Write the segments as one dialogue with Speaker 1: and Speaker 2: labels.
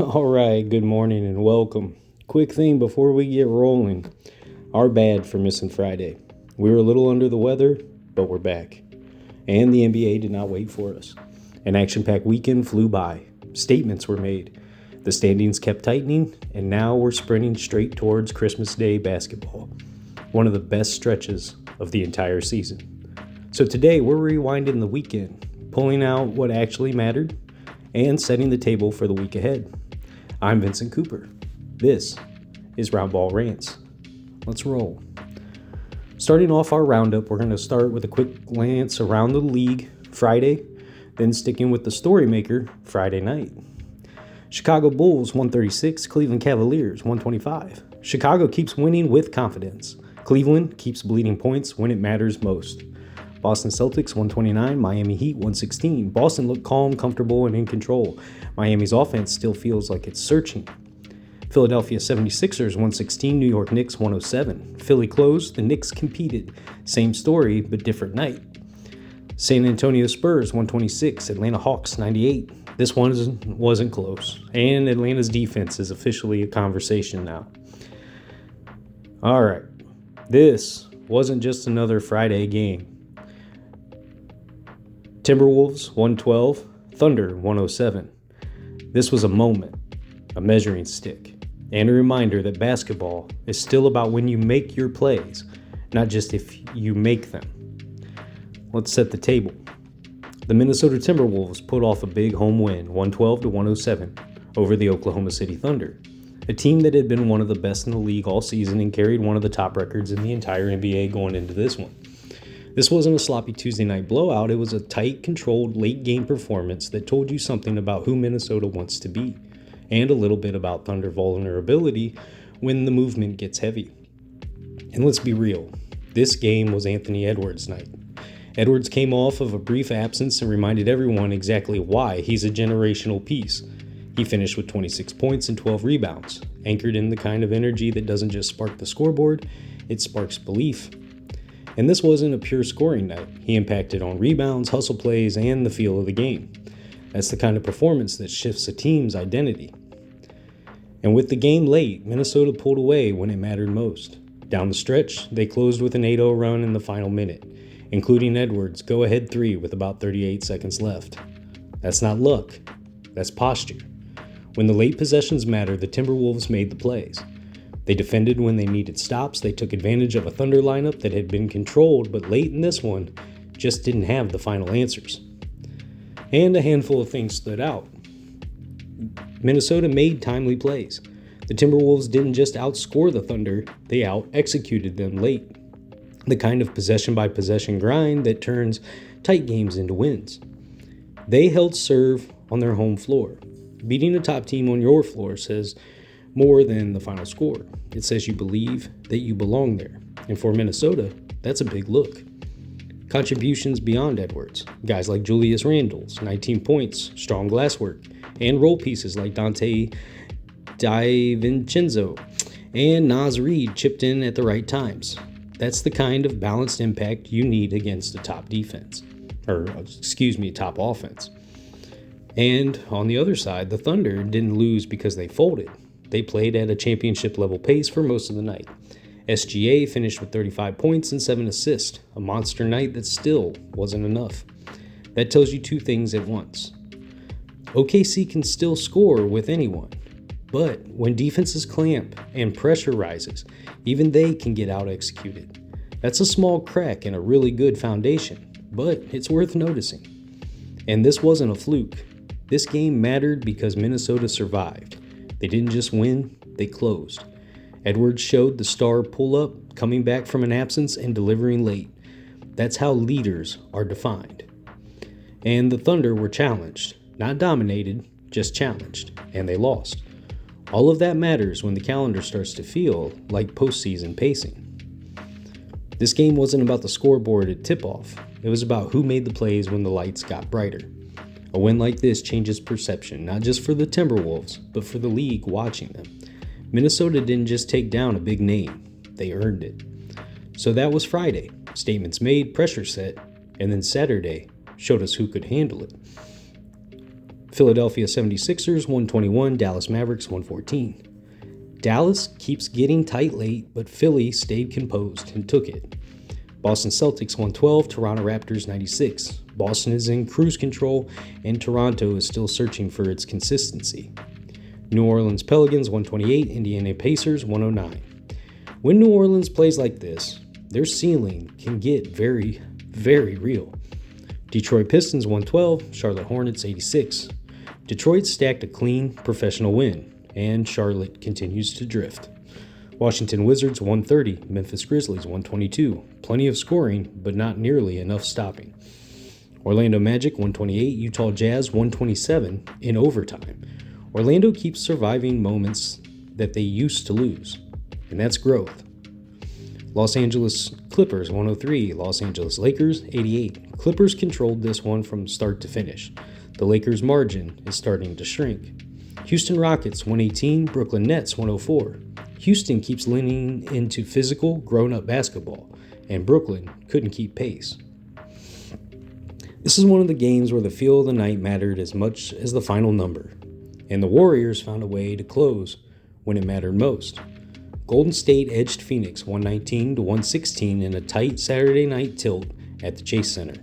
Speaker 1: All right, good morning and welcome. Quick thing before we get rolling. Our bad for missing Friday. We were a little under the weather, but we're back. And the NBA did not wait for us. An action-packed weekend flew by. Statements were made. The standings kept tightening, and now we're sprinting straight towards Christmas Day basketball. One of the best stretches of the entire season. So today we're rewinding the weekend, pulling out what actually mattered, and setting the table for the week ahead. I'm Vincent Cooper. This is Round Ball Rants. Let's roll. Starting off our roundup, we're going to start with a quick glance around the league Friday, then sticking with the story maker Friday night. Chicago Bulls 136, Cleveland Cavaliers 125. Chicago keeps winning with confidence. Cleveland keeps bleeding points when it matters most. Boston Celtics 129, Miami Heat 116. Boston looked calm, comfortable, and in control. Miami's offense still feels like it's searching. Philadelphia 76ers 116, New York Knicks 107. Philly closed, the Knicks competed. Same story, but different night. San Antonio Spurs 126, Atlanta Hawks 98. This one wasn't close, and Atlanta's defense is officially a conversation now. All right, this wasn't just another Friday game. Timberwolves 112, Thunder 107. This was a moment, a measuring stick, and a reminder that basketball is still about when you make your plays, not just if you make them. Let's set the table. The Minnesota Timberwolves put off a big home win, 112-107, over the Oklahoma City Thunder, a team that had been one of the best in the league all season and carried one of the top records in the entire NBA going into this one. This wasn't a sloppy Tuesday night blowout, it was a tight, controlled, late-game performance that told you something about who Minnesota wants to be, and a little bit about Thunder vulnerability when the movement gets heavy. And let's be real, this game was Anthony Edwards' night. Edwards came off of a brief absence and reminded everyone exactly why he's a generational piece. He finished with 26 points and 12 rebounds, anchored in the kind of energy that doesn't just spark the scoreboard, it sparks belief. And this wasn't a pure scoring night. He impacted on rebounds, hustle plays, and the feel of the game. That's the kind of performance that shifts a team's identity. And with the game late, Minnesota pulled away when it mattered most. Down the stretch, they closed with an 8-0 run in the final minute, including Edwards' go-ahead three with about 38 seconds left. That's not luck. That's posture. When the late possessions mattered, the Timberwolves made the plays. They defended when they needed stops. They took advantage of a Thunder lineup that had been controlled, but late in this one, just didn't have the final answers. And a handful of things stood out. Minnesota made timely plays. The Timberwolves didn't just outscore the Thunder, they out-executed them late. The kind of possession-by-possession grind that turns tight games into wins. They held serve on their home floor. Beating a top team on your floor says more than the final score. It says you believe that you belong there. And for Minnesota, that's a big look. Contributions beyond Edwards. Guys like Julius Randle's 19 points, strong glasswork, and role pieces like Dante DiVincenzo and Naz Reid chipped in at the right times. That's the kind of balanced impact you need against a top defense. Top offense. And on the other side, the Thunder didn't lose because they folded. They played at a championship level pace for most of the night. SGA finished with 35 points and 7 assists, a monster night that still wasn't enough. That tells you two things at once. OKC can still score with anyone, but when defenses clamp and pressure rises, even they can get out-executed. That's a small crack in a really good foundation, but it's worth noticing. And this wasn't a fluke. This game mattered because Minnesota survived. They didn't just win, they closed. Edwards showed the star pull-up, coming back from an absence and delivering late. That's how leaders are defined. And the Thunder were challenged. Not dominated, just challenged. And they lost. All of that matters when the calendar starts to feel like postseason pacing. This game wasn't about the scoreboard at tip-off. It was about who made the plays when the lights got brighter. A win like this changes perception, not just for the Timberwolves, but for the league watching them. Minnesota didn't just take down a big name, they earned it. So that was Friday. Statements made, pressure set, and then Saturday showed us who could handle it. Philadelphia 76ers 121, Dallas Mavericks 114. Dallas keeps getting tight late, but Philly stayed composed and took it. Boston Celtics 112, Toronto Raptors 96. Boston is in cruise control, and Toronto is still searching for its consistency. New Orleans Pelicans 128, Indiana Pacers 109. When New Orleans plays like this, their ceiling can get very, very real. Detroit Pistons 112, Charlotte Hornets 86. Detroit stacked a clean, professional win, and Charlotte continues to drift. Washington Wizards 130, Memphis Grizzlies 122. Plenty of scoring, but not nearly enough stopping. Orlando Magic 128, Utah Jazz 127 in overtime. Orlando keeps surviving moments that they used to lose, and that's growth. Los Angeles Clippers 103, Los Angeles Lakers 88. Clippers controlled this one from start to finish. The Lakers' margin is starting to shrink. Houston Rockets 118, Brooklyn Nets 104. Houston keeps leaning into physical, grown-up basketball, and Brooklyn couldn't keep pace. This is one of the games where the feel of the night mattered as much as the final number, and the Warriors found a way to close when it mattered most. Golden State edged Phoenix 119 to 116 in a tight Saturday night tilt at the Chase Center,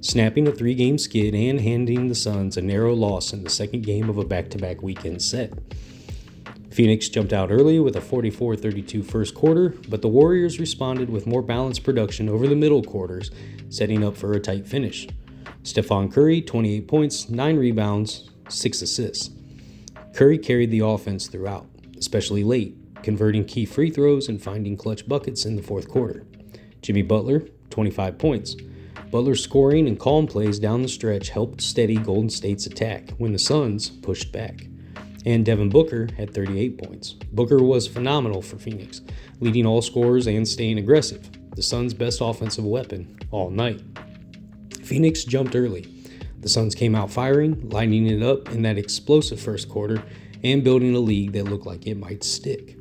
Speaker 1: snapping a 3-game skid and handing the Suns a narrow loss in the second game of a back-to-back weekend set. Phoenix jumped out early with a 44-32 first quarter, but the Warriors responded with more balanced production over the middle quarters, setting up for a tight finish. Stephon Curry, 28 points, 9 rebounds, 6 assists. Curry carried the offense throughout, especially late, converting key free throws and finding clutch buckets in the fourth quarter. Jimmy Butler, 25 points. Butler's scoring and calm plays down the stretch helped steady Golden State's attack when the Suns pushed back. And Devin Booker had 38 points. Booker was phenomenal for Phoenix, leading all scorers and staying aggressive, the Suns' best offensive weapon all night. Phoenix jumped early. The Suns came out firing, lining it up in that explosive first quarter, and building a lead that looked like it might stick.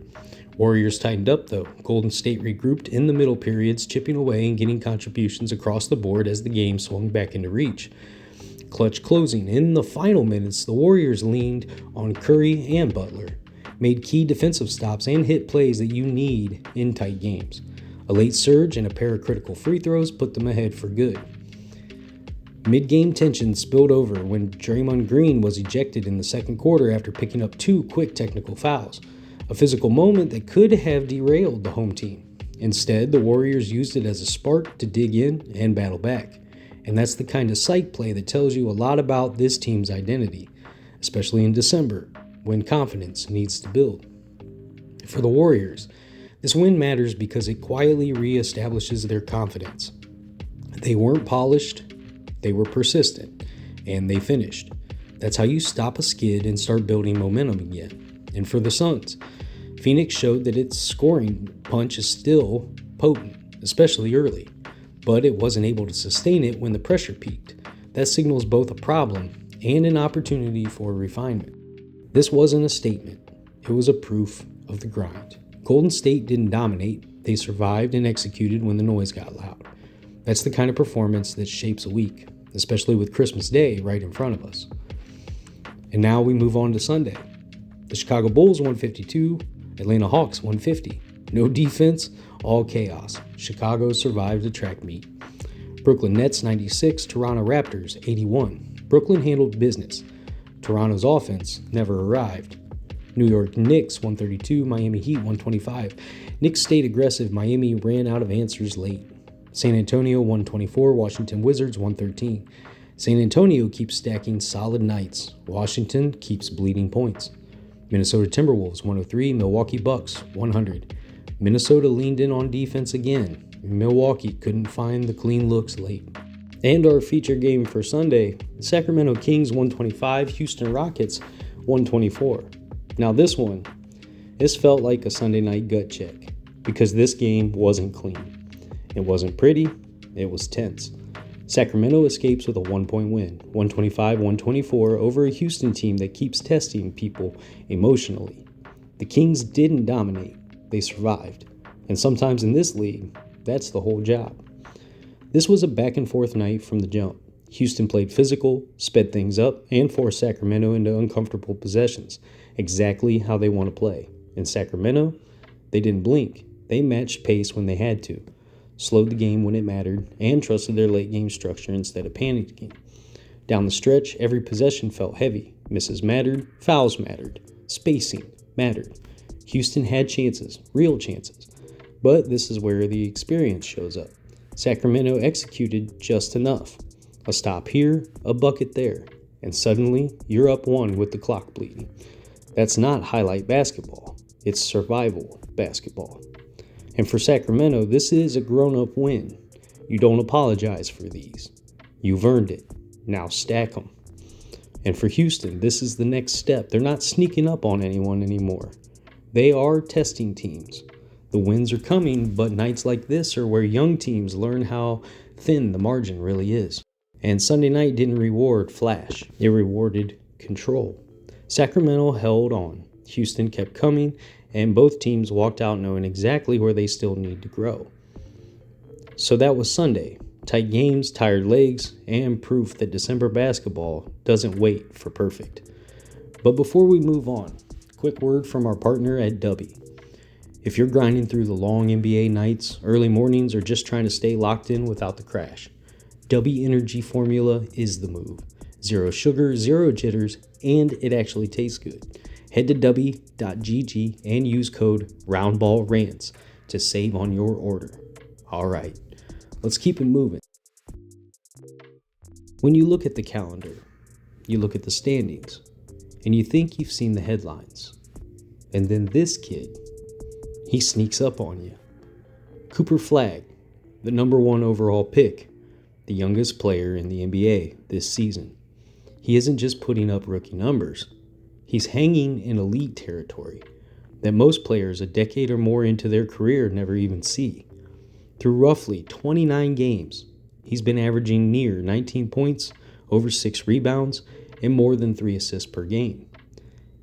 Speaker 1: Warriors tightened up though. Golden State regrouped in the middle periods, chipping away and getting contributions across the board as the game swung back into reach. Clutch closing. In the final minutes, the Warriors leaned on Curry and Butler, made key defensive stops, and hit plays that you need in tight games. A late surge and a pair of critical free throws put them ahead for good. Mid-game tension spilled over when Draymond Green was ejected in the second quarter after picking up 2 quick technical fouls, a physical moment that could have derailed the home team. Instead, the Warriors used it as a spark to dig in and battle back. And that's the kind of psych play that tells you a lot about this team's identity, especially in December, when confidence needs to build. For the Warriors, this win matters because it quietly reestablishes their confidence. They weren't polished, they were persistent, and they finished. That's how you stop a skid and start building momentum again. And for the Suns, Phoenix showed that its scoring punch is still potent, especially early, but it wasn't able to sustain it when the pressure peaked. That signals both a problem and an opportunity for refinement. This wasn't a statement, it was a proof of the grind. Golden State didn't dominate, they survived and executed when the noise got loud. That's the kind of performance that shapes a week, especially with Christmas Day right in front of us. And now we move on to Sunday. The Chicago Bulls 152, Atlanta Hawks 150. No defense, all chaos. Chicago survived the track meet. Brooklyn Nets 96, Toronto Raptors 81. Brooklyn handled business. Toronto's offense never arrived. New York Knicks 132, Miami Heat 125. Knicks stayed aggressive, Miami ran out of answers late. San Antonio 124, Washington Wizards 113. San Antonio keeps stacking solid nights. Washington keeps bleeding points. Minnesota Timberwolves 103, Milwaukee Bucks 100. Minnesota leaned in on defense again. Milwaukee couldn't find the clean looks late. And our feature game for Sunday, Sacramento Kings 125, Houston Rockets 124. Now this felt like a Sunday night gut check because this game wasn't clean. It wasn't pretty, it was tense. Sacramento escapes with a 1-point win, 125-124 over a Houston team that keeps testing people emotionally. The Kings didn't dominate, they survived. And sometimes in this league, that's the whole job. This was a back and forth night from the jump. Houston played physical, sped things up, and forced Sacramento into uncomfortable possessions, exactly how they want to play. In Sacramento, they didn't blink. They matched pace when they had to, slowed the game when it mattered, and trusted their late game structure instead of panicking. Down the stretch, every possession felt heavy. Misses mattered, fouls mattered, spacing mattered. Houston had chances, real chances. But this is where the experience shows up. Sacramento executed just enough. A stop here, a bucket there, and suddenly you're up one with the clock bleeding. That's not highlight basketball. It's survival basketball. And for Sacramento, this is a grown-up win. You don't apologize for these. You've earned it. Now stack them. And for Houston, this is the next step. They're not sneaking up on anyone anymore. They are testing teams. The wins are coming, but nights like this are where young teams learn how thin the margin really is. And Sunday night didn't reward flash. It rewarded control. Sacramento held on. Houston kept coming, and both teams walked out knowing exactly where they still need to grow. So that was Sunday. Tight games, tired legs, and proof that December basketball doesn't wait for perfect. But before we move on, quick word from our partner at Dubby. If you're grinding through the long NBA nights, early mornings, or just trying to stay locked in without the crash, Dubby Energy Formula is the move. Zero sugar, zero jitters, and it actually tastes good. Head to dubby.gg and use code ROUNDBALLRANTS to save on your order. All right, let's keep it moving. When you look at the calendar, you look at the standings, and you think you've seen the headlines. And then this kid, he sneaks up on you. Cooper Flagg, the number 1 overall pick, the youngest player in the NBA this season. He isn't just putting up rookie numbers. He's hanging in elite territory that most players a decade or more into their career never even see. Through roughly 29 games, he's been averaging near 19 points, over 6 rebounds, and more than 3 assists per game.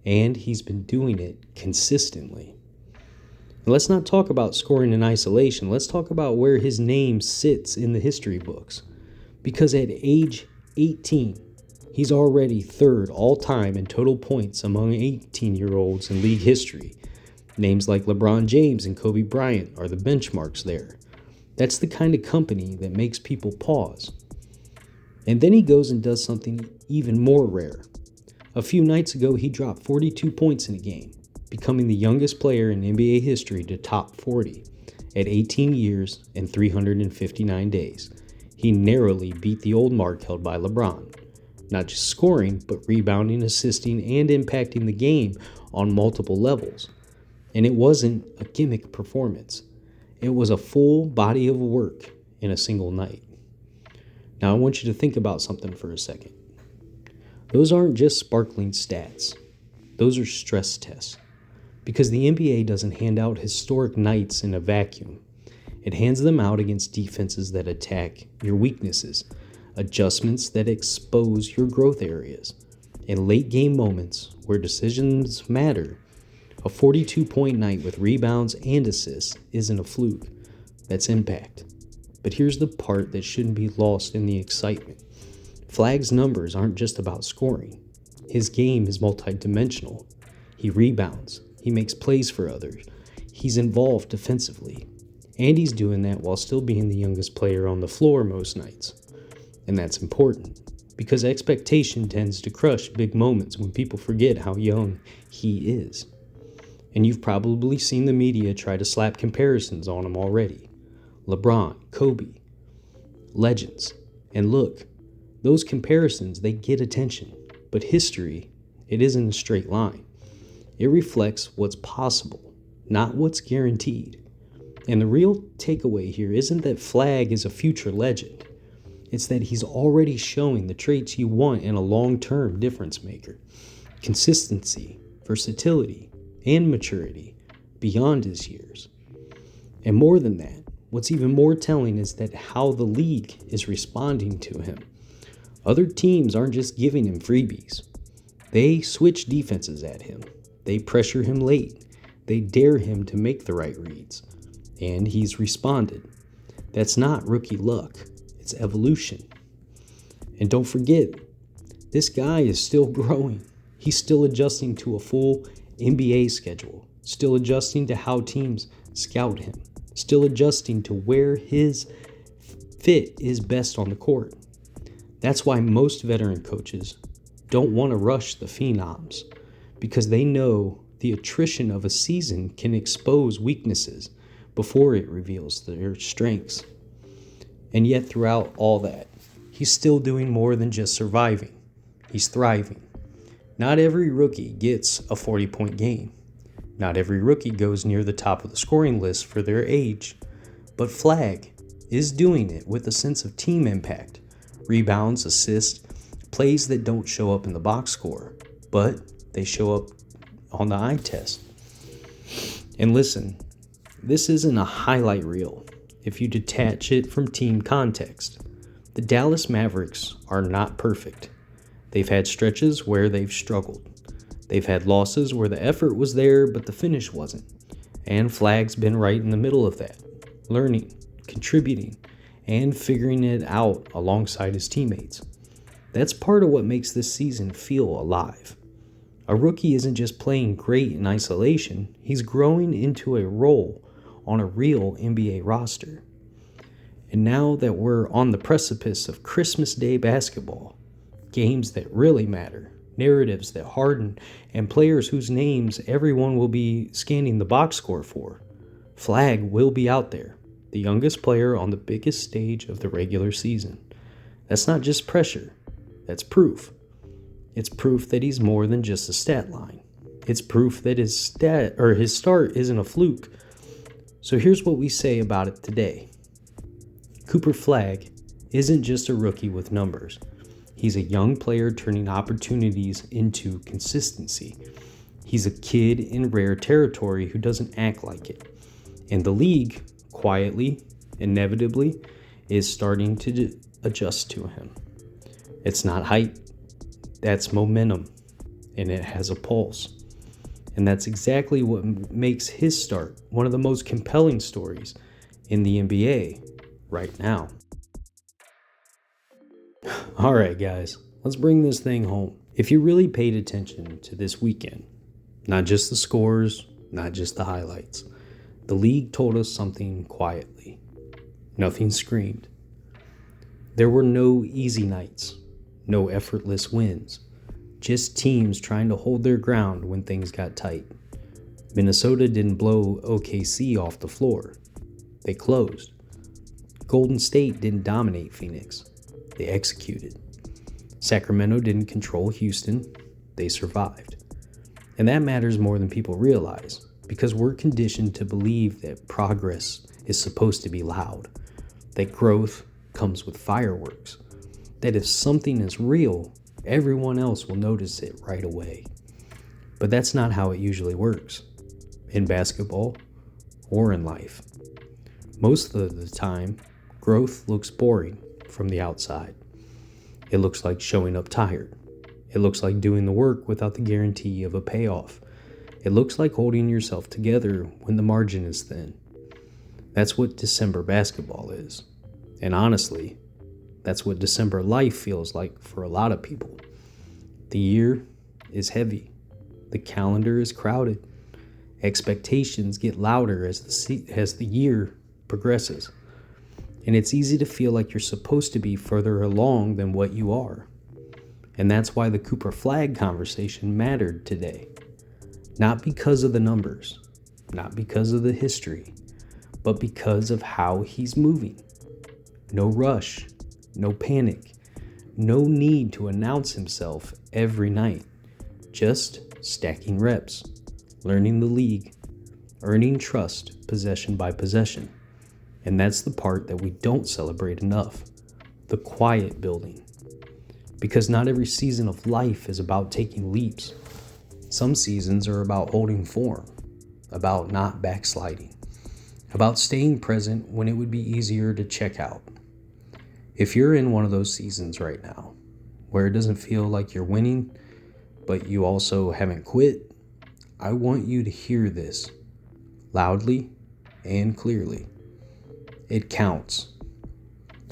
Speaker 1: And he's been doing it consistently. And let's not talk about scoring in isolation. Let's talk about where his name sits in the history books. Because at age 18, he's already third all-time in total points among 18-year-olds in league history. Names like LeBron James and Kobe Bryant are the benchmarks there. That's the kind of company that makes people pause. And then he goes and does something even more rare. A few nights ago, he dropped 42 points in a game, becoming the youngest player in NBA history to top 40 at 18 years and 359 days. He narrowly beat the old mark held by LeBron. Not just scoring, but rebounding, assisting, and impacting the game on multiple levels. And it wasn't a gimmick performance. It was a full body of work in a single night. Now I want you to think about something for a second. Those aren't just sparkling stats. Those are stress tests. Because the NBA doesn't hand out historic nights in a vacuum. It hands them out against defenses that attack your weaknesses, adjustments that expose your growth areas, and late game moments where decisions matter. A 42-point night with rebounds and assists isn't a fluke. That's impact. But here's the part that shouldn't be lost in the excitement. Flagg's numbers aren't just about scoring. His game is multidimensional. He rebounds. He makes plays for others. He's involved defensively. And he's doing that while still being the youngest player on the floor most nights. And that's important, because expectation tends to crush big moments when people forget how young he is. And you've probably seen the media try to slap comparisons on him already. LeBron, Kobe, legends. And look, those comparisons, they get attention. But history, it isn't a straight line. It reflects what's possible, not what's guaranteed. And the real takeaway here isn't that Flagg is a future legend. It's that he's already showing the traits you want in a long-term difference maker. Consistency, versatility, and maturity beyond his years. And more than that, what's even more telling is that how the league is responding to him. Other teams aren't just giving him freebies. They switch defenses at him. They pressure him late. They dare him to make the right reads. And he's responded. That's not rookie luck. It's evolution. And don't forget, this guy is still growing. He's still adjusting to a full NBA schedule, still adjusting to how teams scout him, still adjusting to where his fit is best on the court. That's why most veteran coaches don't want to rush the phenoms, because they know the attrition of a season can expose weaknesses before it reveals their strengths. And yet throughout all that, he's still doing more than just surviving. He's thriving. Not every rookie gets a 40-point game. Not every rookie goes near the top of the scoring list for their age. But Flagg is doing it with a sense of team impact. Rebounds, assists, plays that don't show up in the box score, but they show up on the eye test. And listen, this isn't a highlight reel if you detach it from team context. The Dallas Mavericks are not perfect. They've had stretches where they've struggled. They've had losses where the effort was there, but the finish wasn't. And Flagg's been right in the middle of that, learning, contributing, and figuring it out alongside his teammates. That's part of what makes this season feel alive. A rookie isn't just playing great in isolation, he's growing into a role on a real NBA roster. And now that we're on the precipice of Christmas Day basketball, games that really matter, narratives that harden, and players whose names everyone will be scanning the box score for, Flagg will be out there, the youngest player on the biggest stage of the regular season. That's not just pressure, that's proof. It's proof that he's more than just a stat line. It's proof that his start isn't a fluke. So here's what we say about it today. Cooper Flagg isn't just a rookie with numbers. He's a young player turning opportunities into consistency. He's a kid in rare territory who doesn't act like it. And the league, quietly, inevitably, is starting to adjust to him. It's not hype. That's momentum, and it has a pulse. And that's exactly what makes his start one of the most compelling stories in the NBA right now. All right, guys, let's bring this thing home. If you really paid attention to this weekend, not just the scores, not just the highlights, the league told us something quietly. Nothing screamed. There were no easy nights. No effortless wins, just teams trying to hold their ground when things got tight. Minnesota didn't blow OKC off the floor. They closed. Golden State didn't dominate Phoenix. They executed. Sacramento didn't control Houston. They survived. And that matters more than people realize, because we're conditioned to believe that progress is supposed to be loud, that growth comes with fireworks, that if something is real, everyone else will notice it right away. But that's not how it usually works, in basketball or in life. Most of the time, growth looks boring from the outside. It looks like showing up tired. It looks like doing the work without the guarantee of a payoff. It looks like holding yourself together when the margin is thin. That's what December basketball is. And honestly, that's what December life feels like for a lot of people. The year is heavy. The calendar is crowded. Expectations get louder as the year progresses. And it's easy to feel like you're supposed to be further along than what you are. And that's why the Cooper Flagg conversation mattered today. Not because of the numbers, not because of the history, but because of how he's moving. No rush. No panic, no need to announce himself every night, just stacking reps, learning the league, earning trust possession by possession. And that's the part that we don't celebrate enough, the quiet building. Because not every season of life is about taking leaps. Some seasons are about holding form, about not backsliding, about staying present when it would be easier to check out. If you're in one of those seasons right now, where it doesn't feel like you're winning, but you also haven't quit, I want you to hear this loudly and clearly. It counts.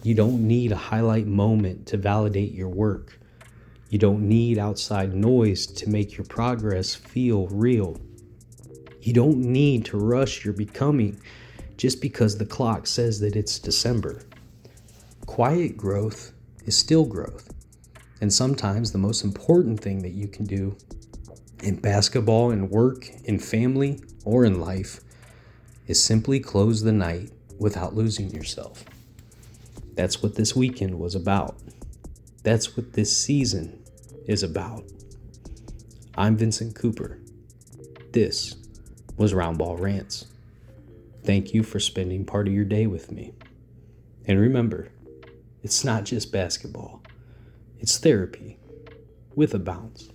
Speaker 1: You don't need a highlight moment to validate your work. You don't need outside noise to make your progress feel real. You don't need to rush your becoming just because the clock says that it's December. Quiet growth is still growth. And sometimes the most important thing that you can do in basketball, in work, in family, or in life is simply close the night without losing yourself. That's what this weekend was about. That's what this season is about. I'm Vincent Cooper. This was Roundball Rants. Thank you for spending part of your day with me. And remember, it's not just basketball. It's therapy with a bounce.